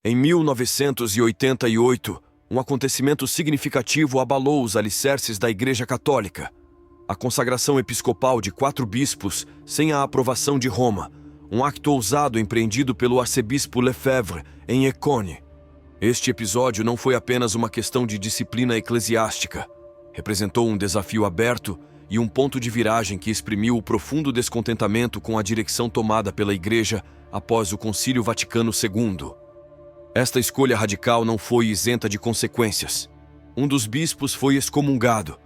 Em 1988, um acontecimento significativo abalou os alicerces da Igreja Católica. A consagração episcopal de 4 bispos sem a aprovação de Roma, um acto ousado empreendido pelo arcebispo Lefebvre em Écône. Este episódio não foi apenas uma questão de disciplina eclesiástica. Representou um desafio aberto e um ponto de viragem que exprimiu o profundo descontentamento com a direção tomada pela Igreja após o Concílio Vaticano II. Esta escolha radical não foi isenta de consequências. Um dos bispos foi excomungado,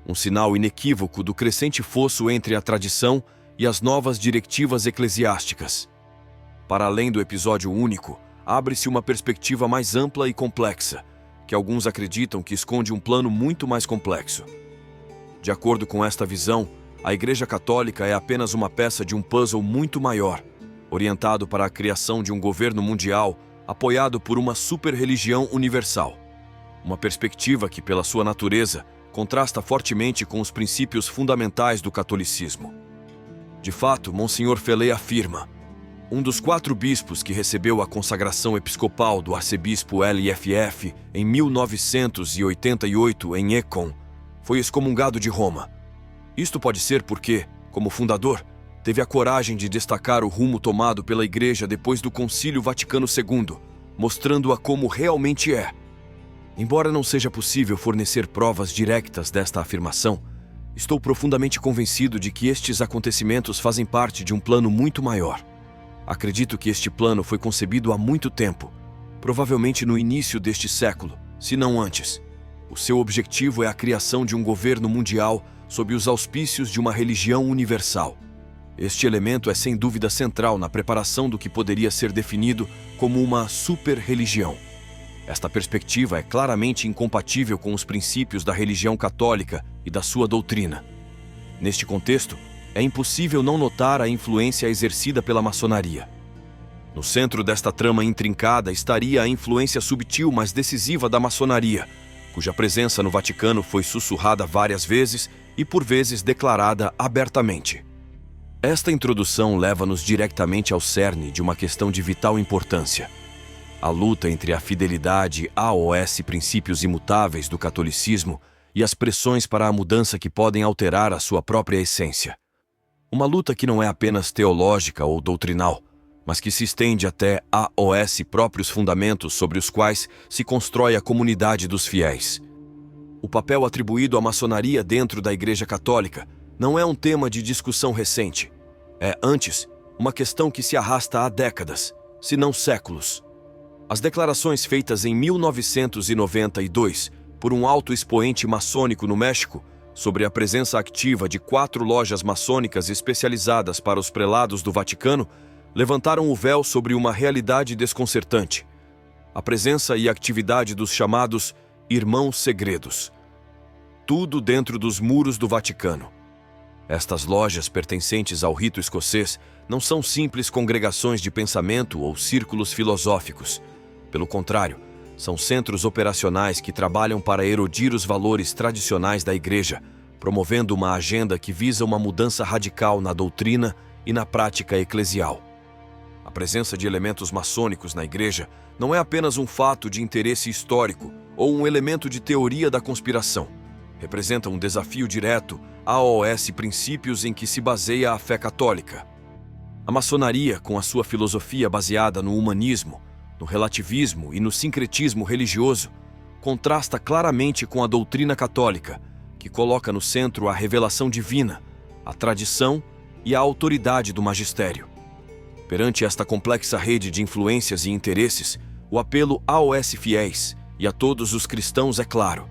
um sinal inequívoco do crescente fosso entre a tradição e as novas diretivas eclesiásticas. Para além do episódio único, abre-se uma perspectiva mais ampla e complexa, que alguns acreditam que esconde um plano muito mais complexo. De acordo com esta visão, a Igreja Católica é apenas uma peça de um puzzle muito maior, orientado para a criação de um governo mundial apoiado por uma super-religião universal. Uma perspectiva que, pela sua natureza, contrasta fortemente com os princípios fundamentais do catolicismo. De fato, Monsenhor Felé afirma: um dos 4 bispos que recebeu a consagração episcopal do arcebispo LFF em 1988 em Écône foi excomungado de Roma. Isto pode ser porque, como fundador, teve a coragem de destacar o rumo tomado pela Igreja depois do Concílio Vaticano II, mostrando-a como realmente é. Embora não seja possível fornecer provas diretas desta afirmação, estou profundamente convencido de que estes acontecimentos fazem parte de um plano muito maior. Acredito que este plano foi concebido há muito tempo, provavelmente no início deste século, se não antes. O seu objetivo é a criação de um governo mundial sob os auspícios de uma religião universal. Este elemento é sem dúvida central na preparação do que poderia ser definido como uma super-religião. Esta perspectiva é claramente incompatível com os princípios da religião católica e da sua doutrina. Neste contexto, é impossível não notar a influência exercida pela maçonaria. No centro desta trama intrincada estaria a influência subtil mas decisiva da maçonaria, cuja presença no Vaticano foi sussurrada várias vezes e por vezes declarada abertamente. Esta introdução leva-nos diretamente ao cerne de uma questão de vital importância: a luta entre a fidelidade aos princípios imutáveis do catolicismo e as pressões para a mudança que podem alterar a sua própria essência. Uma luta que não é apenas teológica ou doutrinal, mas que se estende até aos próprios fundamentos sobre os quais se constrói a comunidade dos fiéis. O papel atribuído à maçonaria dentro da Igreja Católica não é um tema de discussão recente. É, antes, uma questão que se arrasta há décadas, se não séculos. As declarações feitas em 1992 por um alto expoente maçônico no México sobre a presença ativa de 4 lojas maçônicas especializadas para os prelados do Vaticano levantaram o véu sobre uma realidade desconcertante: a presença e atividade dos chamados Irmãos Segredos. Tudo dentro dos muros do Vaticano. Estas lojas pertencentes ao rito escocês não são simples congregações de pensamento ou círculos filosóficos. Pelo contrário, são centros operacionais que trabalham para erodir os valores tradicionais da Igreja, promovendo uma agenda que visa uma mudança radical na doutrina e na prática eclesial. A presença de elementos maçônicos na Igreja não é apenas um fato de interesse histórico ou um elemento de teoria da conspiração. Representa um desafio direto aos princípios em que se baseia a fé católica. A maçonaria, com a sua filosofia baseada no humanismo, no relativismo e no sincretismo religioso, contrasta claramente com a doutrina católica, que coloca no centro a revelação divina, a tradição e a autoridade do magistério. Perante esta complexa rede de influências e interesses, o apelo aos fiéis e a todos os cristãos é claro: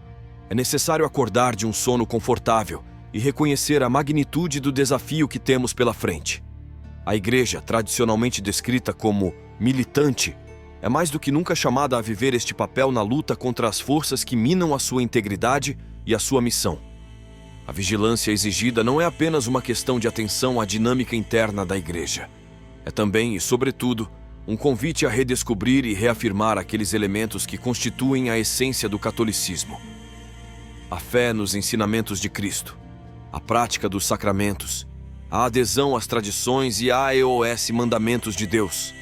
é necessário acordar de um sono confortável e reconhecer a magnitude do desafio que temos pela frente. A Igreja, tradicionalmente descrita como militante, é mais do que nunca chamada a viver este papel na luta contra as forças que minam a sua integridade e a sua missão. A vigilância exigida não é apenas uma questão de atenção à dinâmica interna da Igreja. É também, e sobretudo, um convite a redescobrir e reafirmar aqueles elementos que constituem a essência do catolicismo: a fé nos ensinamentos de Cristo, a prática dos sacramentos, a adesão às tradições e aos mandamentos de Deus.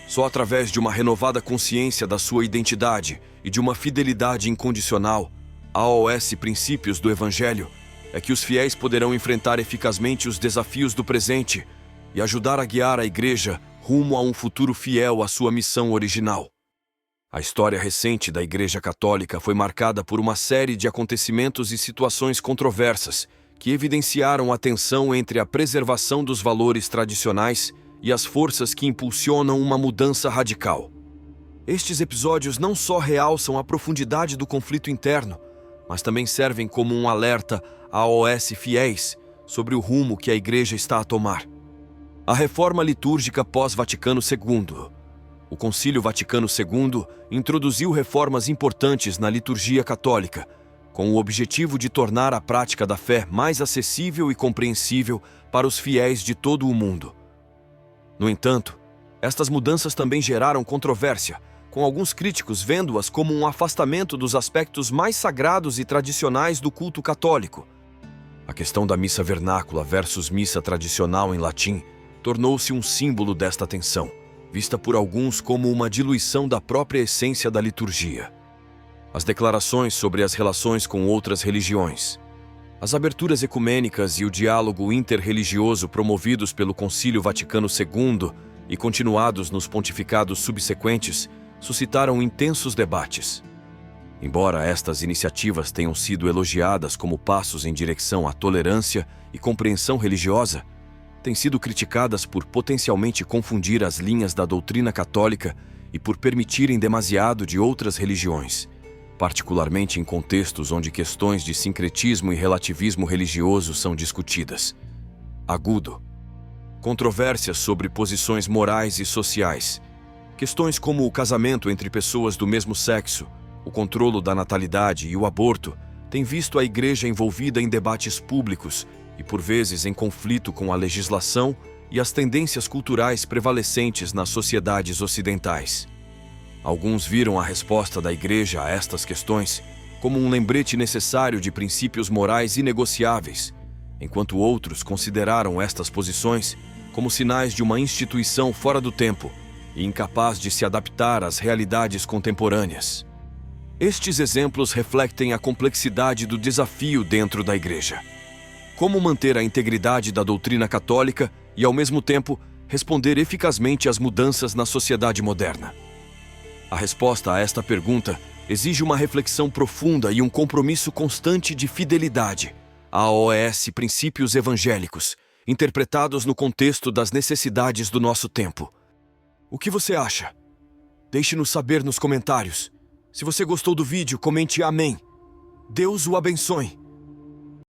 Só através de uma renovada consciência da sua identidade e de uma fidelidade incondicional aos princípios do Evangelho é que os fiéis poderão enfrentar eficazmente os desafios do presente e ajudar a guiar a Igreja rumo a um futuro fiel à sua missão original. A história recente da Igreja Católica foi marcada por uma série de acontecimentos e situações controversas que evidenciaram a tensão entre a preservação dos valores tradicionais e as forças que impulsionam uma mudança radical. Estes episódios não só realçam a profundidade do conflito interno, mas também servem como um alerta aos fiéis sobre o rumo que a Igreja está a tomar. A reforma litúrgica pós-Vaticano II. O Concílio Vaticano II introduziu reformas importantes na liturgia católica, com o objetivo de tornar a prática da fé mais acessível e compreensível para os fiéis de todo o mundo. No entanto, estas mudanças também geraram controvérsia, com alguns críticos vendo-as como um afastamento dos aspectos mais sagrados e tradicionais do culto católico. A questão da missa vernácula versus missa tradicional em latim tornou-se um símbolo desta tensão, vista por alguns como uma diluição da própria essência da liturgia. As declarações sobre as relações com outras religiões, as aberturas ecumênicas e o diálogo interreligioso promovidos pelo Concílio Vaticano II e continuados nos pontificados subsequentes suscitaram intensos debates. Embora estas iniciativas tenham sido elogiadas como passos em direção à tolerância e compreensão religiosa, têm sido criticadas por potencialmente confundir as linhas da doutrina católica e por permitirem demasiado de outras religiões, particularmente em contextos onde questões de sincretismo e relativismo religioso são discutidas. Agudo. Controvérsias sobre posições morais e sociais. Questões como o casamento entre pessoas do mesmo sexo, o controle da natalidade e o aborto têm visto a Igreja envolvida em debates públicos e, por vezes, em conflito com a legislação e as tendências culturais prevalecentes nas sociedades ocidentais. Alguns viram a resposta da Igreja a estas questões como um lembrete necessário de princípios morais inegociáveis, enquanto outros consideraram estas posições como sinais de uma instituição fora do tempo e incapaz de se adaptar às realidades contemporâneas. Estes exemplos refletem a complexidade do desafio dentro da Igreja. Como manter a integridade da doutrina católica e, ao mesmo tempo, responder eficazmente às mudanças na sociedade moderna? A resposta a esta pergunta exige uma reflexão profunda e um compromisso constante de fidelidade aos princípios evangélicos, interpretados no contexto das necessidades do nosso tempo. O que você acha? Deixe-nos saber nos comentários. Se você gostou do vídeo, comente amém. Deus o abençoe.